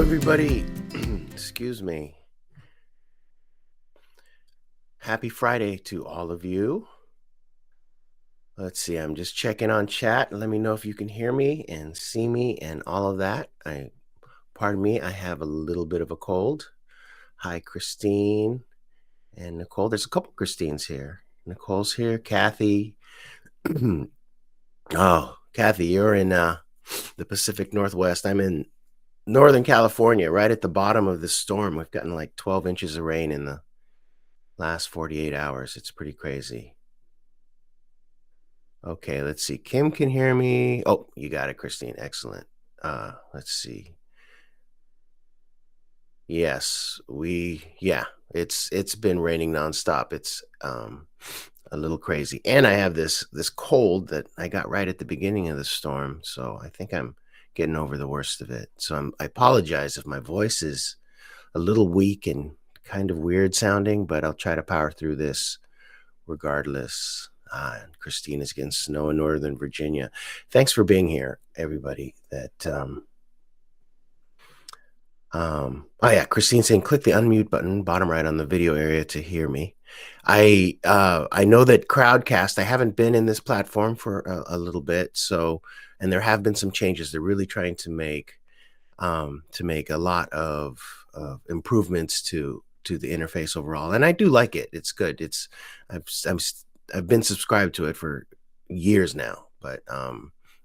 everybody. Excuse me. Happy Friday to all of you. Let's see, I'm just checking on chat. Let me know if you can hear me and see me and all of that. Pardon me, I have a little bit of a cold. Hi, Christine and Nicole. There's a couple Christines here. Nicole's here. Kathy. Oh, Kathy, you're in the Pacific Northwest. I'm in Northern California, right at the bottom of this storm. We've gotten like 12 inches of rain in the last 48 hours. It's pretty crazy. Okay, let's see. Kim can hear me. Oh, you got it, Christine. Excellent. Let's see. Yes, it's been raining nonstop. It's a little crazy. And I have this cold that I got right at the beginning of the storm, so I think I'm getting over the worst of it. So I apologize if my voice is a little weak and kind of weird sounding, but I'll try to power through this regardless. Christine is getting snow in Northern Virginia. Thanks for being here, everybody. Oh yeah, Christine saying click the unmute button bottom right on the video area to hear me. I know that Crowdcast, I haven't been in this platform for a little bit, so, and there have been some changes. They're really trying to make a lot of improvements to the interface overall, and I do like it. It's good. I've been subscribed to it for years now, but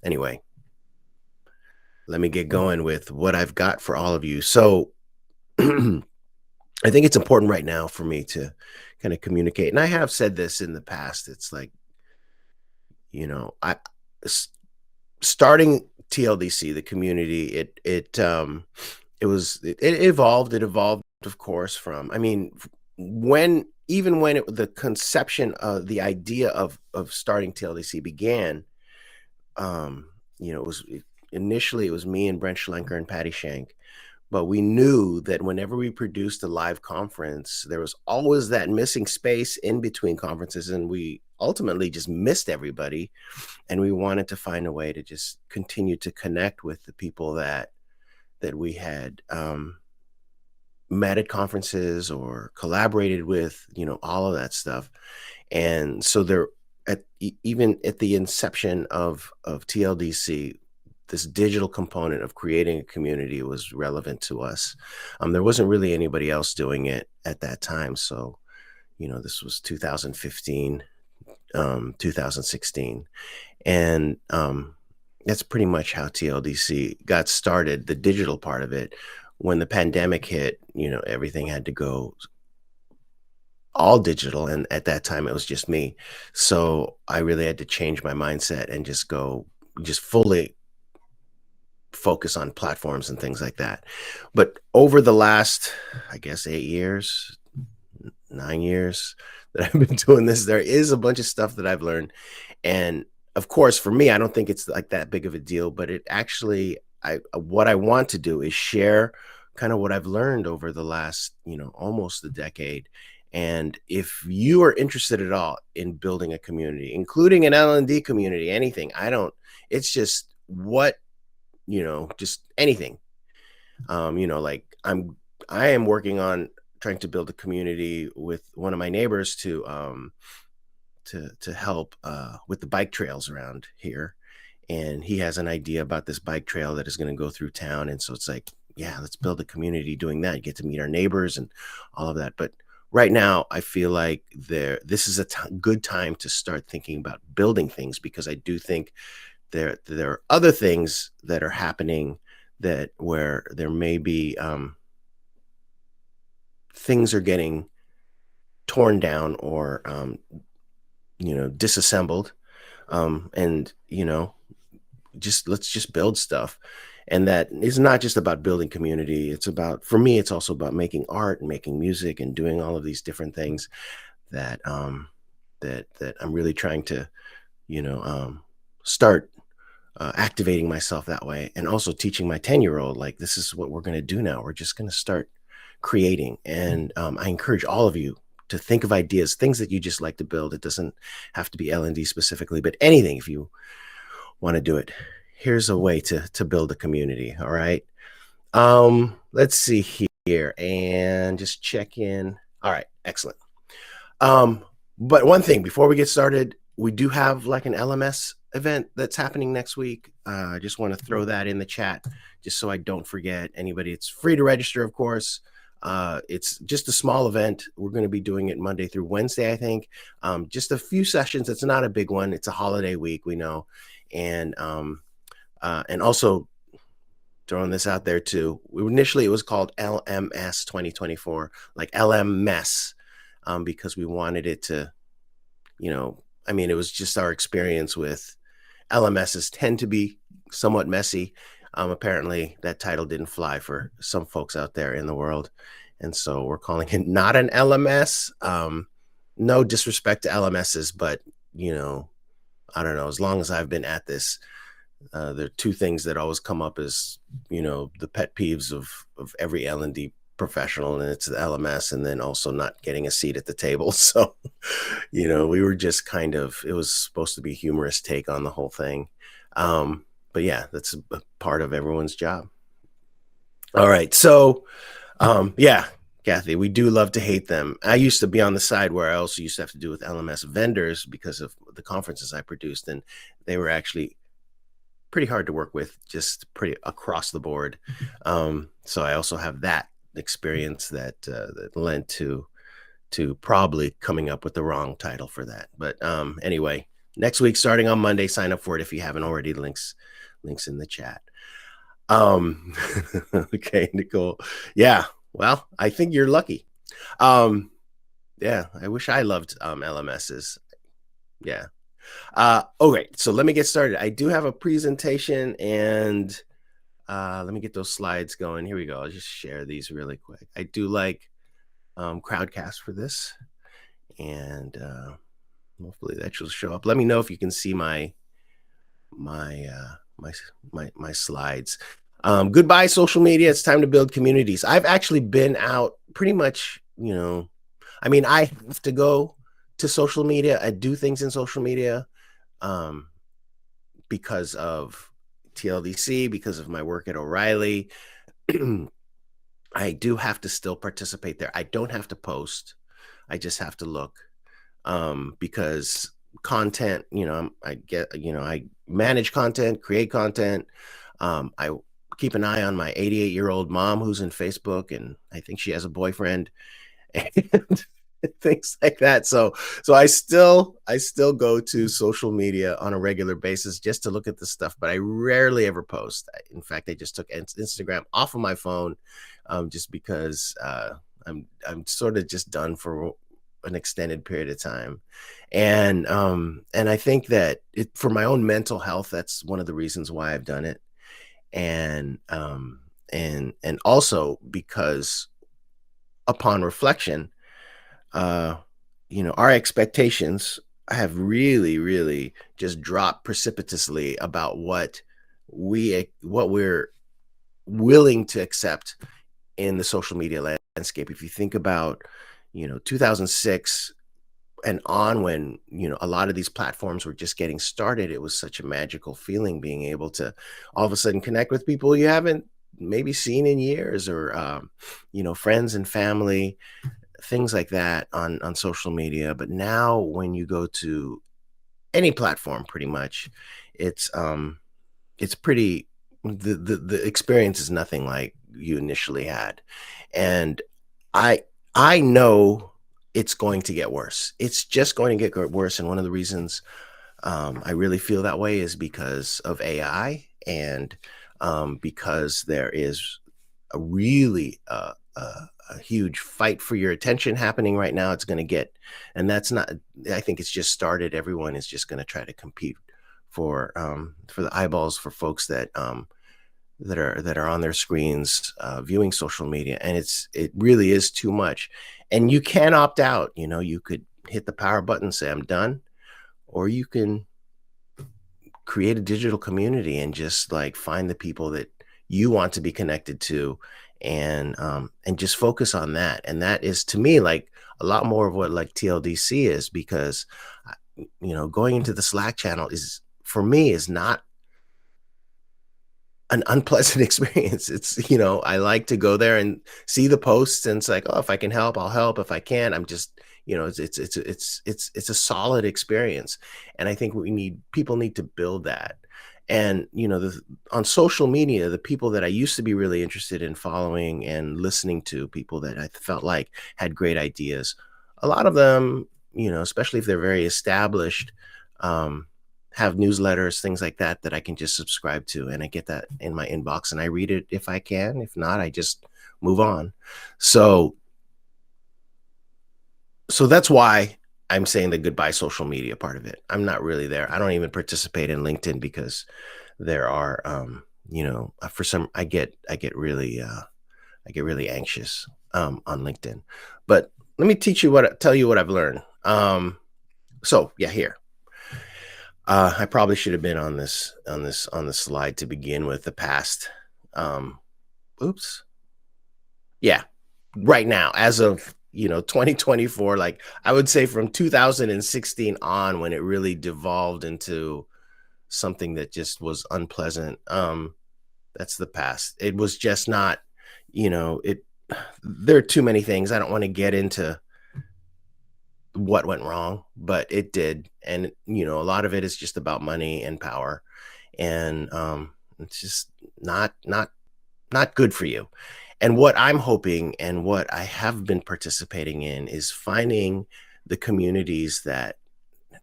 anyway, let me get going with what I've got for all of you. So I think it's important right now for me to kind of communicate, and I have said this in the past. It's like, starting TLDC, the community, it evolved. It evolved, of course, from, I mean, when the conception of the idea of starting TLDC began, initially it was me and Brent Schlenker and Patty Shank, but we knew that whenever we produced a live conference, there was always that missing space in between conferences, and we ultimately just missed everybody. And we wanted to find a way to just continue to connect with the people that we had met at conferences or collaborated with, all of that stuff. And so even at the inception of TLDC, this digital component of creating a community was relevant to us. There wasn't really anybody else doing it at that time. So, this was 2015, 2016. And that's pretty much how TLDC got started, the digital part of it. When the pandemic hit, everything had to go all digital. And at that time, it was just me. So I really had to change my mindset and just fully focus on platforms and things like that. But over the last, I guess, 8 years, 9 years that I've been doing this, there is a bunch of stuff that I've learned. And of course, for me, I don't think it's like that big of a deal, but it actually, what I want to do is share kind of what I've learned over the last, almost a decade. And if you are interested at all in building a community, including an L&D community, anything, it's just just anything, like I am working on trying to build a community with one of my neighbors to help with the bike trails around here. And he has an idea about this bike trail that is going to go through town. And so it's like, yeah, let's build a community doing that. You get to meet our neighbors and all of that. But right now, I feel like this is a good time to start thinking about building things, because I do think there are other things that are happening where there may be things are getting torn down or disassembled, and let's just build stuff. And that is not just about building community. For me, it's also about making art and making music and doing all of these different things that I'm really trying to start activating myself that way, and also teaching my 10-year-old, like, this is what we're going to do now. We're just going to start creating. And I encourage all of you to think of ideas, things that you just like to build. It doesn't have to be L&D specifically, but anything, if you want to do it. Here's a way to build a community. All right. Let's see here and just check in. All right, excellent. Um, but one thing before we get started, we do have like an LMS event that's happening next week. I just want to throw that in the chat just so I don't forget anybody. It's free to register, of course. It's just a small event. We're going to be doing it Monday through Wednesday, I think. Just a few sessions. It's not a big one. It's a holiday week, we know, and also throwing this out there too. Initially, it was called LMS 2024, like LMS, because we wanted it to, I mean, it was just our experience with LMSs tend to be somewhat messy. Apparently, that title didn't fly for some folks out there in the world. And so we're calling it not an LMS. No disrespect to LMSs, but, I don't know, as long as I've been at this, there are two things that always come up as, the pet peeves of every L&D professional, and it's the LMS, and then also not getting a seat at the table. So, we were just kind of, it was supposed to be a humorous take on the whole thing. But yeah, that's a part of everyone's job. All right. So, yeah, Kathy, we do love to hate them. I used to be on the side where I also used to have to do with LMS vendors because of the conferences I produced, and they were actually pretty hard to work with, just pretty across the board. So I also have that experience that led to probably coming up with the wrong title for that. But anyway, next week, starting on Monday, sign up for it if you haven't already. Links in the chat. Okay, Nicole. Yeah, well, I think you're lucky. Yeah, I wish I loved LMSs. Yeah. Okay, so let me get started. I do have a presentation, and let me get those slides going. Here we go. I'll just share these really quick. I do like Crowdcast for this, and hopefully that should show up. Let me know if you can see my slides. Goodbye, social media. It's time to build communities. I've actually been out pretty much, I mean, I have to go to social media. I do things in social media because of TLDC, because of my work at O'Reilly. I do have to still participate there. I don't have to post. I just have to look because content, I manage content, create content. I keep an eye on my 88-year-old mom who's in Facebook, and I think she has a boyfriend and things like that. So I still go to social media on a regular basis just to look at the stuff, but I rarely ever post. In fact, I just took Instagram off of my phone just because I'm sort of just done for an extended period of time. And I think that for my own mental health, that's one of the reasons why I've done it. And also because upon reflection, our expectations have really, really just dropped precipitously about what we're willing to accept in the social media landscape. If you think about, 2006 and on, when, a lot of these platforms were just getting started, it was such a magical feeling being able to all of a sudden connect with people you haven't maybe seen in years, or, friends and family, things like that on social media. But now when you go to any platform, pretty much, it's pretty, the experience is nothing like you initially had. And I know it's going to get worse. It's just going to get worse. And one of the reasons I really feel that way is because of AI, and because there is a really a huge fight for your attention happening right now. It's going to get, and that's not, I think it's just started. Everyone is just going to try to compete for the eyeballs for folks that are on their screens viewing social media. And it really is too much. And you can opt out. You could hit the power button, say I'm done, or you can create a digital community and just like find the people that you want to be connected to, and just focus on that. And that is, to me, like a lot more of what like TLDC is, because going into the Slack channel is, for me, is not an unpleasant experience. It's, I like to go there and see the posts, and it's like, oh, if I can help, I'll help. If I can't, I'm just, it's a solid experience. And I think people need to build that. And, on social media, the people that I used to be really interested in following and listening to, people that I felt like had great ideas, a lot of them, especially if they're very established, um, have newsletters, things like that, that I can just subscribe to, and I get that in my inbox and I read it if I can. If not, I just move on. So that's why I'm saying the goodbye social media part of it. I'm not really there. I don't even participate in LinkedIn because there are for some I get really anxious on LinkedIn. But let me tell you what I've learned. So yeah, here. I probably should have been on this slide to begin with, the past. Oops. Yeah, right now, as of 2024, like I would say from 2016 on, when it really devolved into something that just was unpleasant. That's the past. It was just not, it. There are too many things. I don't want to get into what went wrong, but it did. And, a lot of it is just about money and power. And it's just not good for you. And what I'm hoping and what I have been participating in is finding the communities that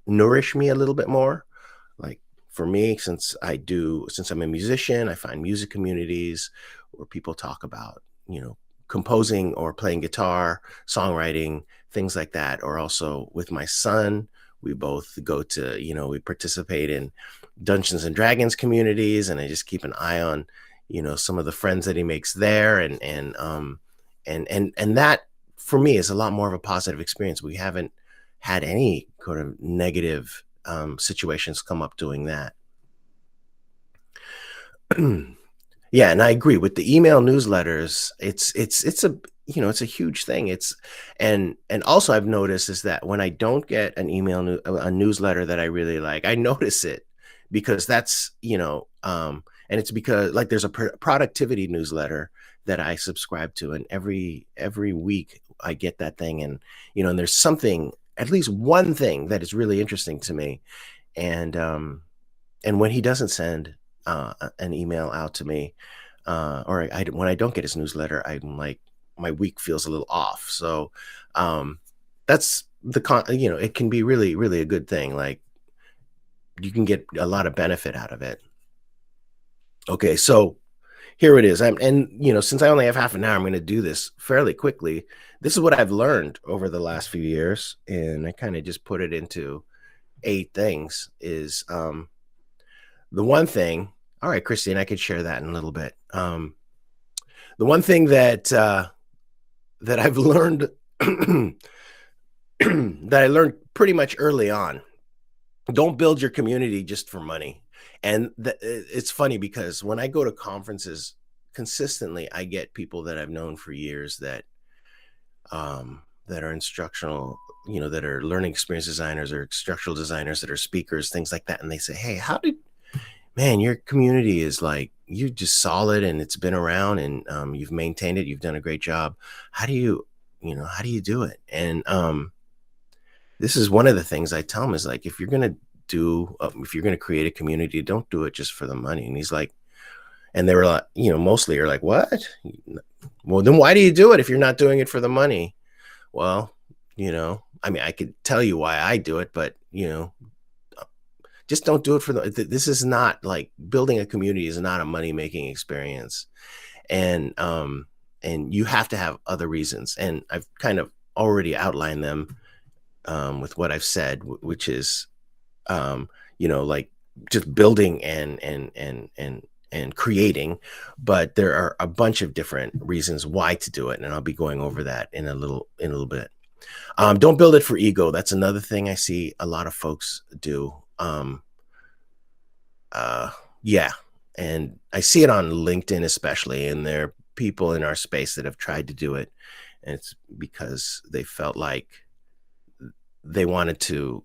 nourish me a little bit more. Like for me, since I'm a musician, I find music communities where people talk about, composing or playing guitar, songwriting, things like that. Or also with my son, we both we participate in Dungeons and Dragons communities, and I just keep an eye on, some of the friends that he makes there. And that for me is a lot more of a positive experience. We haven't had any kind of negative situations come up doing that. Yeah, and I agree with the email newsletters. It's a huge thing. And also I've noticed is that when I don't get a newsletter that I really like, I notice it, because that's, and it's because, like, there's a productivity newsletter that I subscribe to, and every week I get that thing, and there's something, at least one thing, that is really interesting to me. And when he doesn't send an email out to me, or when I don't get his newsletter, I'm like, my week feels a little off. So that's it can be really, really a good thing. Like, you can get a lot of benefit out of it. Okay, so here it is. Since I only have half an hour, I'm going to do this fairly quickly. This is what I've learned over the last few years, and I kind of just put it into 8 things. Is the one thing. All right, Christine, I could share that in a little bit. The one thing that I've learned that I learned pretty much early on: don't build your community just for money. And it's funny, because when I go to conferences consistently, I get people that I've known for years that are instructional, that are learning experience designers or structural designers, that are speakers, things like that. And they say, hey, man, your community is like, you just solid, and it's been around, and you've maintained it. You've done a great job. How do you do it? And this is one of the things I tell him is, like, if you're going to create a community, don't do it just for the money. And he's like, and they were like, mostly are like, what? Well, then why do you do it if you're not doing it for the money? Well, I mean, I could tell you why I do it, but, just don't do it for this is not, like, building a community is not a money-making experience. And you have to have other reasons. And I've kind of already outlined them with what I've said, which is, like, just building and creating. But there are a bunch of different reasons why to do it, and I'll be going over that in a little bit. Don't build it for ego. That's another thing I see a lot of folks do. Yeah, and I see it on LinkedIn especially, and there are people in our space that have tried to do it, and it's because they felt like they wanted to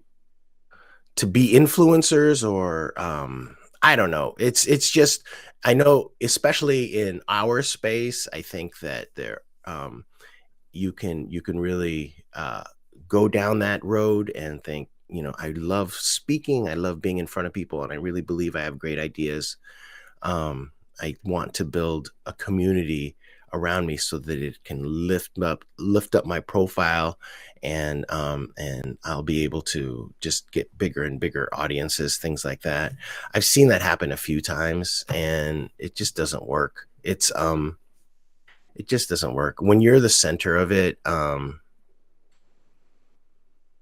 be influencers, or I don't know. It's just I know, especially in our space, I think that you can really go down that road and think, I love speaking, I love being in front of people, and I really believe I have great ideas. um, I want to build a community around me so that it can lift up my profile, and I'll be able to just get bigger and bigger audiences, things like that. I've seen that happen a few times, and it just doesn't work. It just doesn't work when you're the center of it.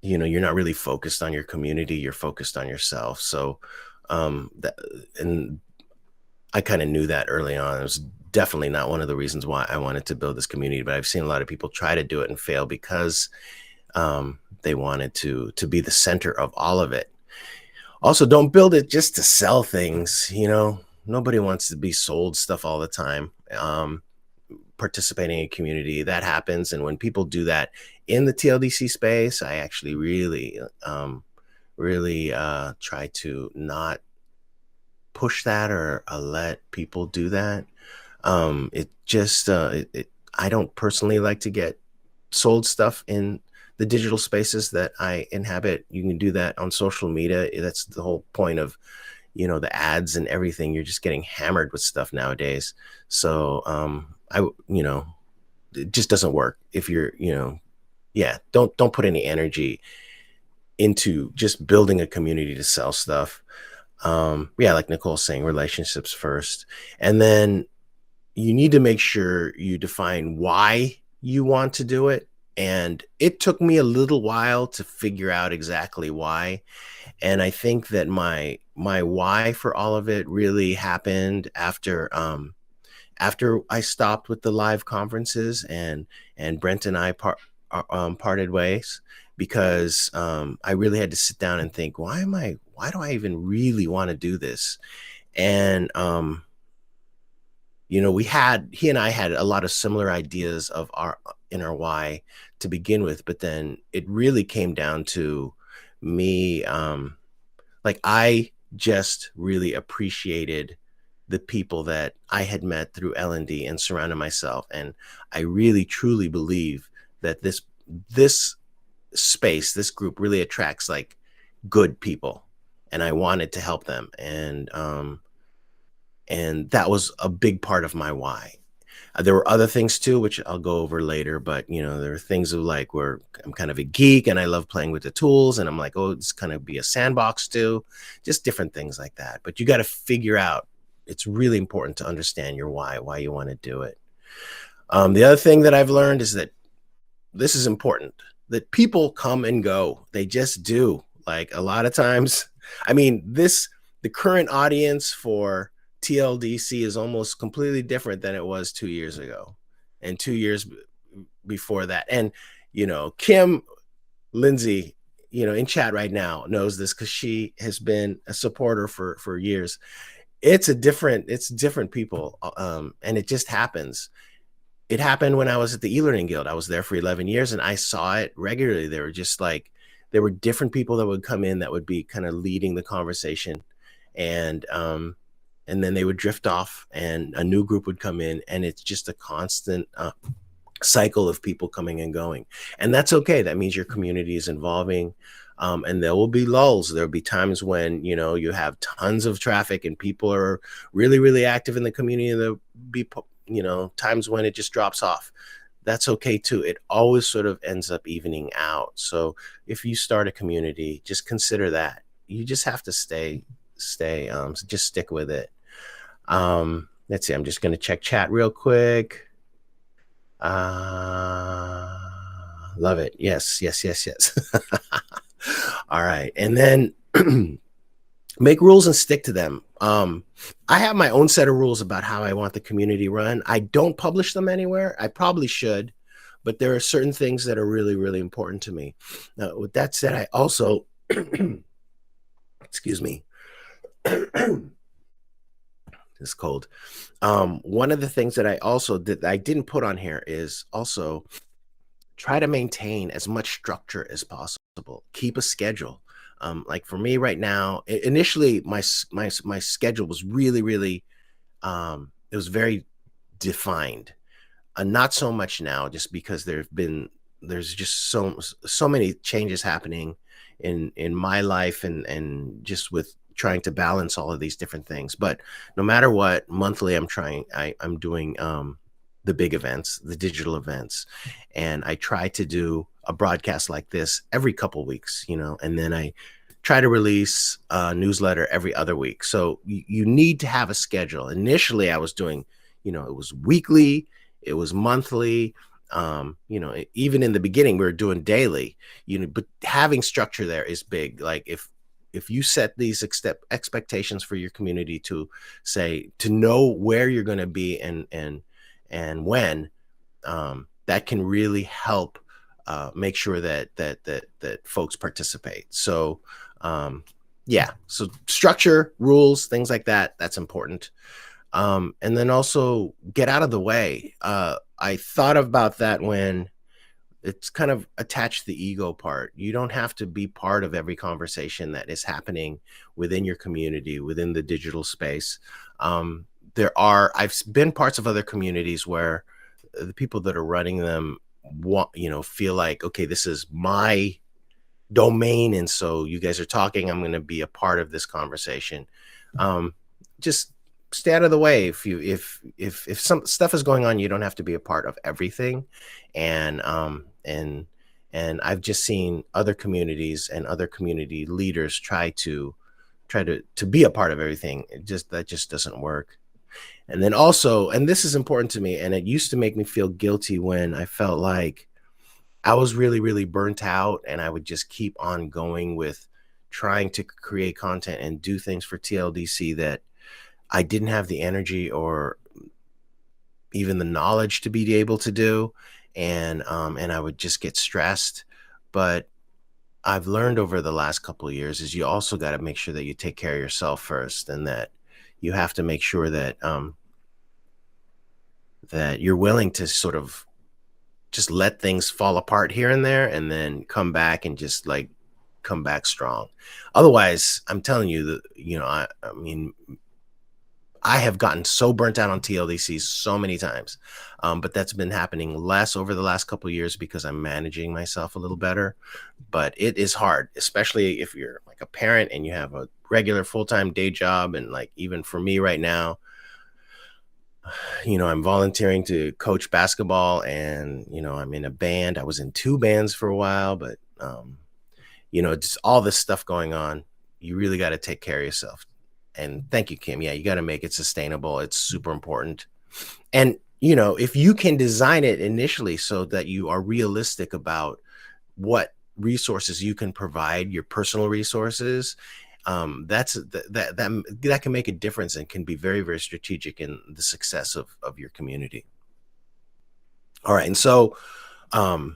You're not really focused on your community, you're focused on yourself. So that and I kind of knew that early on. It was definitely not one of the reasons why I wanted to build this community, but I've seen a lot of people try to do it and fail because they wanted to be the center of all of it. Also, don't build it just to sell things. Nobody wants to be sold stuff all the time. Participating in a community that happens, and when people do that in the TLDC space, I actually really try to not push that or let people do that. It just I don't personally like to get sold stuff in the digital spaces that I inhabit. You can do that on social media. That's the whole point of the ads and everything. You're just getting hammered with stuff nowadays. So it just doesn't work if you're yeah, don't put any energy into just building a community to sell stuff. Yeah, like Nicole's saying, relationships first, and then you need to make sure you define why you want to do it. And it took me a little while to figure out exactly why. And I think that my why for all of it really happened after I stopped with the live conferences, and Brent and I parted ways, because I really had to sit down and think, why do I even really want to do this? And he and I had a lot of similar ideas of our inner why to begin with, but then it really came down to me. Like, I just really appreciated the people that I had met through L&D and surrounded myself. And I really truly believe that this space, this group really attracts like good people, and I wanted to help them. And that was a big part of my why. There were other things too, which I'll go over later, but there are things of like where I'm kind of a geek and I love playing with the tools, and I'm like, oh, it's kind of be a sandbox too, just different things like that. But you got to figure out, it's really important to understand your why you want to do it. The other thing that I've learned is that this is important, that people come and go. They just do. Like, a lot of times, I mean, the current audience for TLDC is almost completely different than it was 2 years ago and 2 years before that. And, Kim Lindsay, in chat right now knows this because she has been a supporter for years. It's different people. And it just happens. It happened when I was at the e-learning guild. I was there for 11 years and I saw it regularly. There were different people that would come in that would be kind of leading the conversation, and then they would drift off and a new group would come in, and it's just a constant cycle of people coming and going. And that's okay. That means your community is evolving. And there will be lulls. There'll be times when, you have tons of traffic and people are really, really active in the community. And there'll be, times when it just drops off. That's okay too. It always sort of ends up evening out. So if you start a community, just consider that. You just have to just stick with it. Let's see. I'm just going to check chat real quick. Love it. Yes. All right. And then make rules and stick to them. I have my own set of rules about how I want the community run. I don't publish them anywhere. I probably should, but there are certain things that are really, really important to me. Now, with that said, I also, excuse me, it's cold. One of the things that I didn't put on here is also try to maintain as much structure as possible. Keep a schedule. Like for me right now, initially my schedule was really it was very defined. Not so much now, just because there's just so many changes happening in my life, and just with trying to balance all of these different things. But no matter what, monthly I'm doing the big events, the digital events, and I try to do a broadcast like this every couple weeks, and then I try to release a newsletter every other week. So you need to have a schedule. Initially, I was doing, it was weekly, it was monthly. Even in the beginning, we were doing daily. But having structure there is big. Like if you set these expectations for your community to say, to know where you're going to be and when, that can really help make sure that folks participate. So yeah, so structure, rules, things like that's important. And then also get out of the way. I thought about that when it's kind of attached to the ego part. You don't have to be part of every conversation that is happening within your community, within the digital space. I've been parts of other communities where the people that are running them feel like, okay, this is my domain, and so you guys are talking, I'm going to be a part of this conversation. Just stay out of the way. If some stuff is going on, you don't have to be a part of everything. And I've just seen other communities and other community leaders try to be a part of everything. That just doesn't work. And then also, and this is important to me, and it used to make me feel guilty when I felt like I was really burnt out, and I would just keep on going with trying to create content and do things for TLDC that I didn't have the energy or even the knowledge to be able to do. And I would just get stressed. But I've learned over the last couple of years is you also got to make sure that you take care of yourself first, and that you have to make sure that that you're willing to sort of just let things fall apart here and there, and then come back and just like come back strong. Otherwise, I'm telling you that, I mean, I have gotten so burnt out on TLDC so many times, but that's been happening less over the last couple of years because I'm managing myself a little better. But it is hard, especially if you're like a parent and you have a regular full-time day job. And like, even for me right now, I'm volunteering to coach basketball, and, I'm in a band. I was in 2 bands for a while, but, just all this stuff going on. You really got to take care of yourself. And thank you, Kim. Yeah, you got to make it sustainable. It's super important. And, if you can design it initially so that you are realistic about what resources you can provide, your personal resources, that can make a difference and can be very strategic in the success of your community. All right. And so I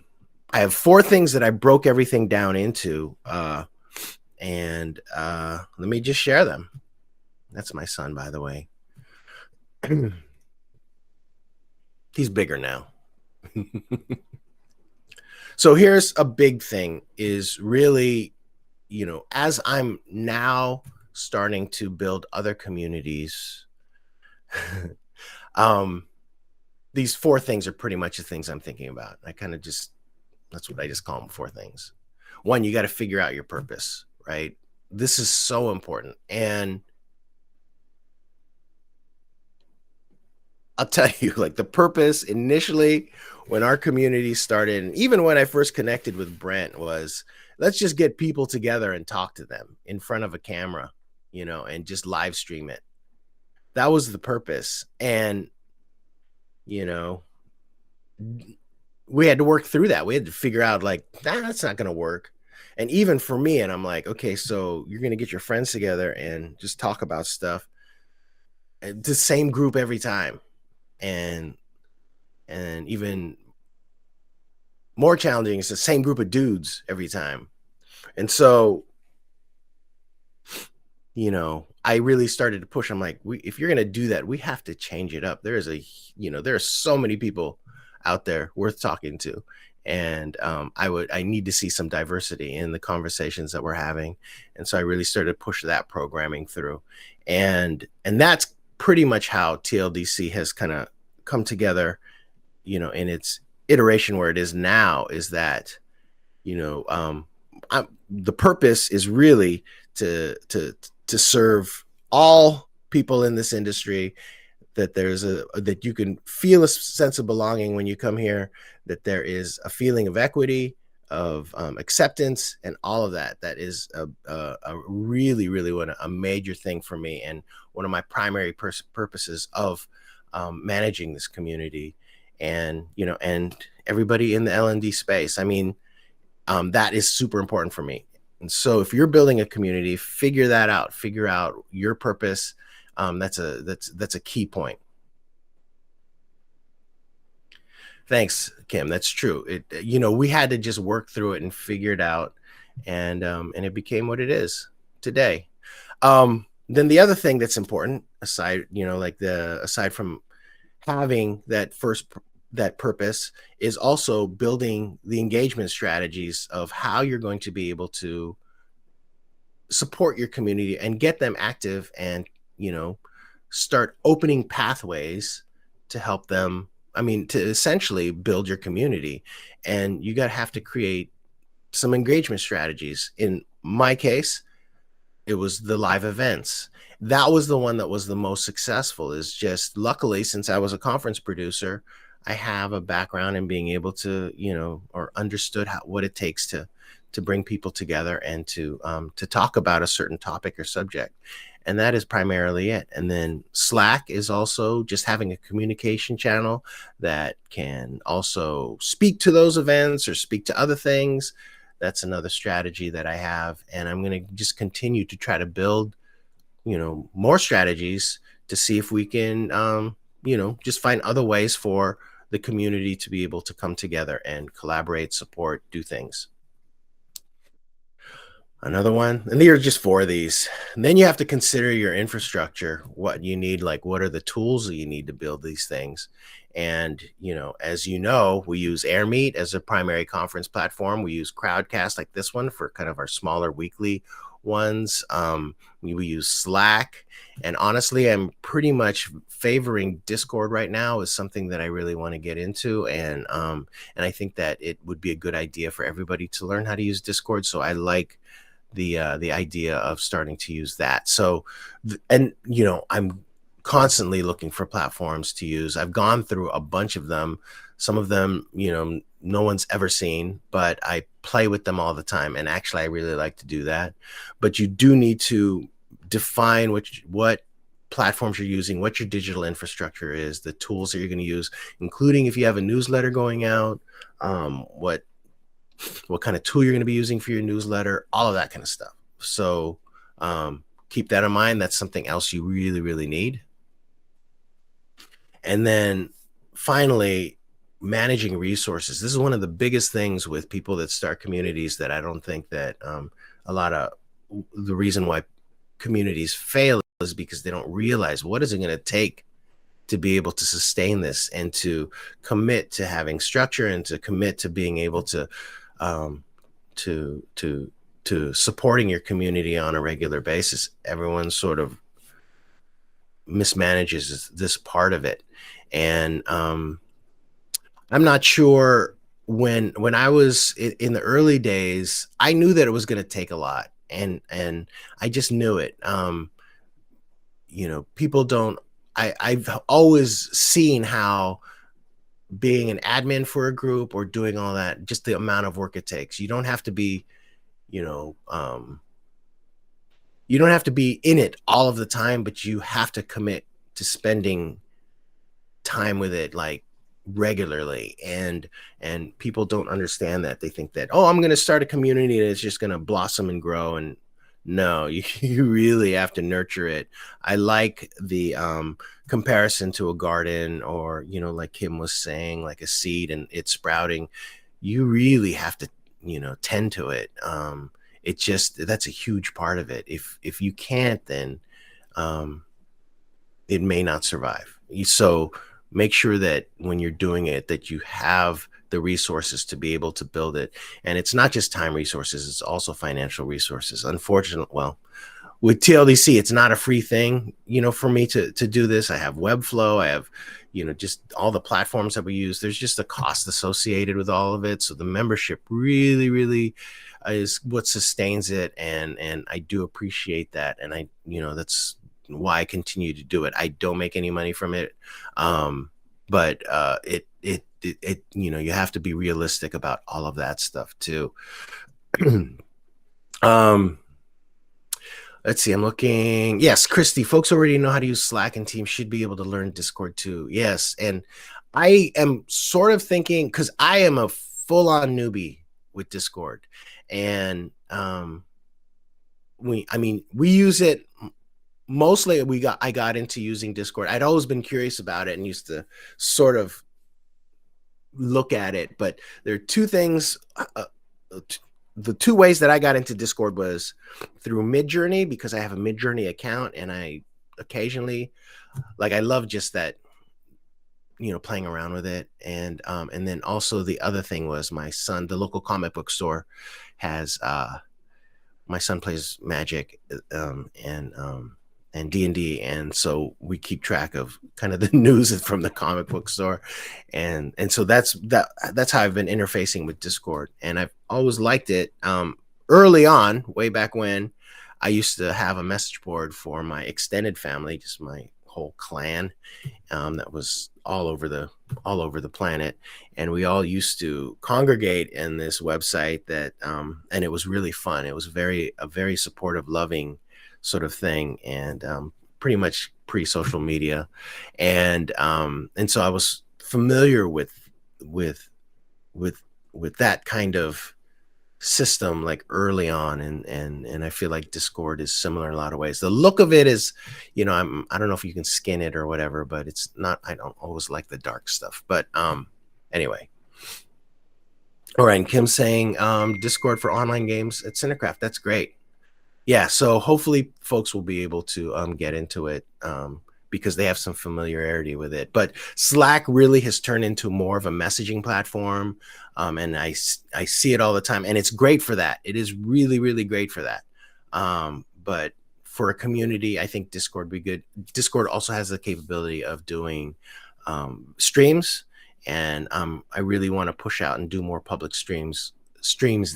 have 4 things that I broke everything down into, and let me just share them. That's my son, by the way. He's bigger now. So here's a big thing is really, as I'm now starting to build other communities, these 4 things are pretty much the things I'm thinking about. That's what I just call them, 4 things. 1, you got to figure out your purpose, right? This is so important. And I'll tell you, like, the purpose initially when our community started, and even when I first connected with Brent, was let's just get people together and talk to them in front of a camera, and just live stream it. That was the purpose. And, we had to work through that. We had to figure out like, that's not going to work. And even for me, and I'm like, okay, so you're going to get your friends together and just talk about stuff. The same group every time. And even more challenging, it's the same group of dudes every time. And so, I really started to push. I'm like, if you're going to do that, we have to change it up. There are so many people out there worth talking to. and I need to see some diversity in the conversations that we're having, and so I really started to push that programming through, and that's pretty much how TLDC has kind of come together, in its iteration where it is now. Is that you know the purpose is really to serve all people in this industry, that that you can feel a sense of belonging when you come here, that there is a feeling of equity, of acceptance, and all of that. That is a really, really a major thing for me, and one of my primary purposes of managing this community, and everybody in the LND space. I mean, that is super important for me. And so if you're building a community, figure that out. Figure out your purpose. That's a key point. Thanks, Kim. That's true. We had to just work through it and figure it out, and it became what it is today. Then the other thing that's important, aside from having that purpose, is also building the engagement strategies of how you're going to be able to support your community and get them active, and start opening pathways to help them. I mean, to essentially build your community, and you got to have to create some engagement strategies. In my case, it was the live events. That was the one that was the most successful. Is just, luckily, since I was a conference producer, I have a background in being able to, or understood what it takes to bring people together and to talk about a certain topic or subject. And that is primarily it. And then Slack is also just having a communication channel that can also speak to those events or speak to other things. That's another strategy that I have, and I'm going to just continue to try to build, more strategies to see if we can, just find other ways for the community to be able to come together and collaborate, support, do things. Another one, and there are just four of these. And then you have to consider your infrastructure, what you need, like what are the tools that you need to build these things. And, as we use AirMeet as a primary conference platform. We use Crowdcast, like this one, for kind of our smaller weekly ones. We use Slack. And honestly, I'm pretty much favoring Discord right now as something that I really want to get into. And I think that it would be a good idea for everybody to learn how to use Discord. So I like the idea of starting to use that. So, I'm constantly looking for platforms to use. I've gone through a bunch of them. Some of them, no one's ever seen, but I play with them all the time. And actually, I really like to do that. But you do need to define what platforms you're using, what your digital infrastructure is, the tools that you're going to use, including if you have a newsletter going out, what kind of tool you're going to be using for your newsletter, all of that kind of stuff. So keep that in mind. That's something else you really, really need. And then finally, managing resources. This is one of the biggest things with people that start communities, that I don't think that a lot of the reason why communities fail is because they don't realize what is it going to take to be able to sustain this, and to commit to having structure, and to commit to being able to supporting your community on a regular basis. Everyone sort of mismanages this part of it. And I'm not sure, when I was in the early days, I knew that it was going to take a lot, and I just knew it. People don't. I've always seen how being an admin for a group or doing all that, just the amount of work it takes. You don't have to be, you don't have to be in it all of the time, but you have to commit to spending time with it, like, regularly. And people don't understand that. They think that, oh, I'm going to start a community and it's just going to blossom and grow. And no, you really have to nurture it. I like the comparison to a garden, or, like Kim was saying, like a seed and it's sprouting. You really have to, tend to it. That's a huge part of it. If you can't, then it may not survive. So make sure that when you're doing it, that you have the resources to be able to build it. And it's not just time resources, it's also financial resources. Unfortunately, well, with TLDC, it's not a free thing, for me to do this. I have Webflow, I have, just all the platforms that we use. There's just a cost associated with all of it. So the membership really, really is what sustains it. And I do appreciate that. And that's why I continue to do it. I don't make any money from it. But you have to be realistic about all of that stuff too. Let's see. I'm looking. Yes, Christy, folks already know how to use Slack, and Teams should be able to learn Discord too. Yes. And I am sort of thinking, because I am a full-on newbie with Discord. And we use it mostly. I got into using Discord. I'd always been curious about it and used to sort of look at it. But there are two things. The two ways that I got into Discord was through Midjourney, because I have a Midjourney account, and I occasionally, I love just that, playing around with it. And then also the other thing was my son, the local comic book store has, my son plays Magic, and D&D, and so we keep track of kind of the news from the comic book store, and so that's how I've been interfacing with Discord, and I've always liked it. Early on, way back when, I used to have a message board for my extended family, just my whole clan, that was all over the planet, and we all used to congregate in this website that, and it was really fun. It was a very supportive, loving sort of thing, and pretty much pre-social media, and so I was familiar with that kind of system early on, and I feel like Discord is similar in a lot of ways. The look of it is, I don't know if you can skin it or whatever, but it's not. I don't always like the dark stuff, but anyway. All right, and Kim's saying Discord for online games at Cinecraft. That's great. Yeah, so hopefully folks will be able to get into it, because they have some familiarity with it. But Slack really has turned into more of a messaging platform, and I see it all the time, and it's great for that. It is really, really great for that. But for a community, I think Discord would be good. Discord also has the capability of doing streams, and I really want to push out and do more public streams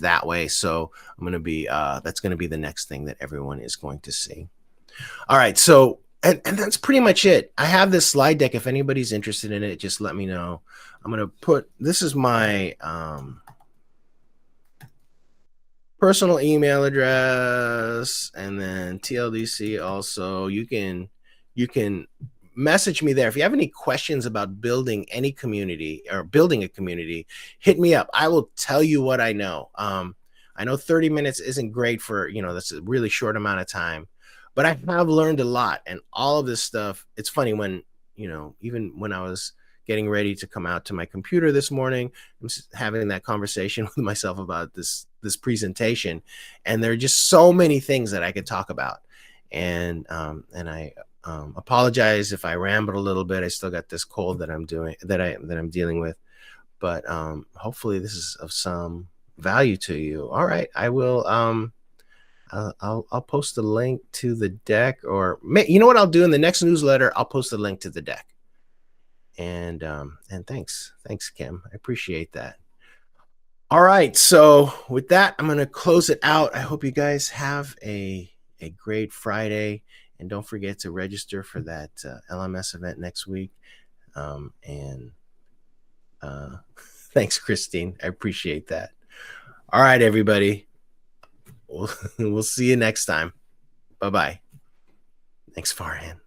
that way. So I'm going to be, that's going to be the next thing that everyone is going to see. All right. So, and that's pretty much it. I have this slide deck. If anybody's interested in it, just let me know. I'm going to this is my, personal email address, and then TLDC also. You can message me there. If you have any questions about building any community or building a community, hit me up. I will tell you what I know. I know 30 minutes isn't great for, that's a really short amount of time, but I have learned a lot, and all of this stuff. It's funny when, even when I was getting ready to come out to my computer this morning, I'm having that conversation with myself about this presentation, and there are just so many things that I could talk about. And I apologize if I rambled a little bit. I still got this cold that I'm dealing with, but hopefully this is of some value to you. All right, I will. I'll post a link to the deck, or you know what I'll do in the next newsletter. I'll post a link to the deck. And thanks, Kim. I appreciate that. All right, so with that, I'm going to close it out. I hope you guys have a great Friday. And don't forget to register for that LMS event next week. Thanks, Christine. I appreciate that. All right, everybody. We'll see you next time. Bye-bye. Thanks, Farhan.